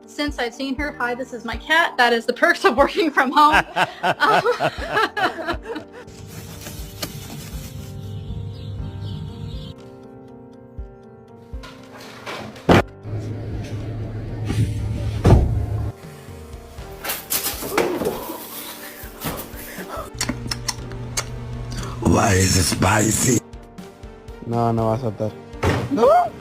Since I've seen her, hi, this is my cat. That is the perks of working from home. Why is it spicy? No, no va a saltar. ¡No!